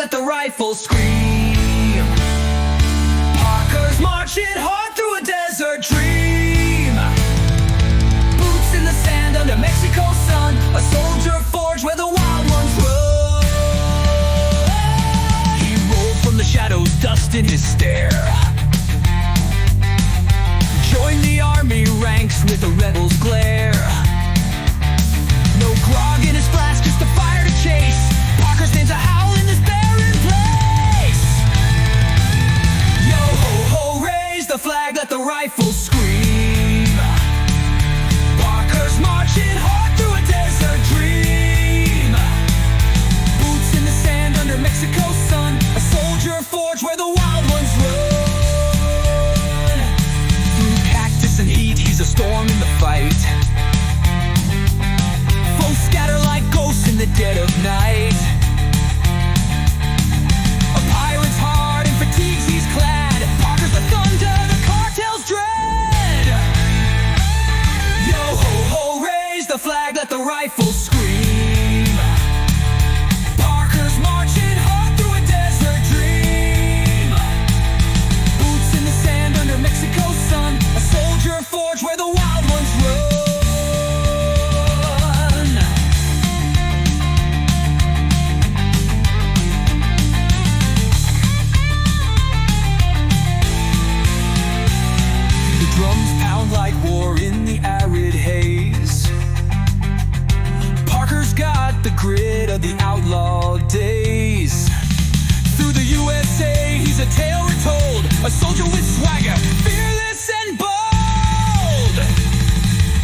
let the rifles scream. Parker's marching hard through a desert dream. Boots in the sand under Mexico's sun, a soldier forged where the wild ones run. He rolled from the shadows, dust in his stare. Joined the army ranks with the rebels' glare. No grog in his flask, just a fire to chase. Parker stands a howl in this barren place. Yo ho ho, raise the flag, let the rifles scream. Parker's marching hard through a desert dream. Boots in the sand under Mexico's sun, a soldier forged where the wild ones run. Through cactus and heat, he's a storm in the fight. Foes scatter like ghosts in the dead of night. A pirate's heart in fatigues he's clad. Parker's the thunder, the cartel's dread. Yo ho ho, raise the flag, let the rifles scream. Parker's marching hard through a desert dream. Boots in the sand under Mexico's sun, a soldier forged where the wild ones run. Drums pound like war in the arid haze. Parker's got the grit of the outlaw days. Through the USA, he's a tale retold, a soldier with swagger, fearless and bold.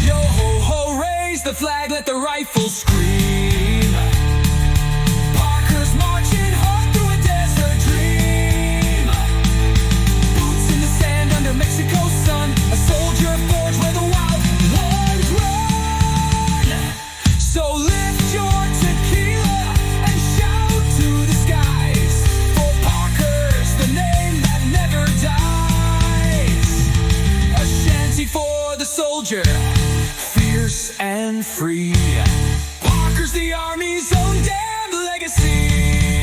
Yo ho ho, raise the flag, let the rifles scream. Parker's marching hard through a desert dream. Boots in the sand under Mexico's sun, a soldier forged where the wild ones run. So lift your tequila and shout to the skies, for Parker's the name that never dies. A shanty for the soldier, fierce and free. Parker's the Army's own damn legacy.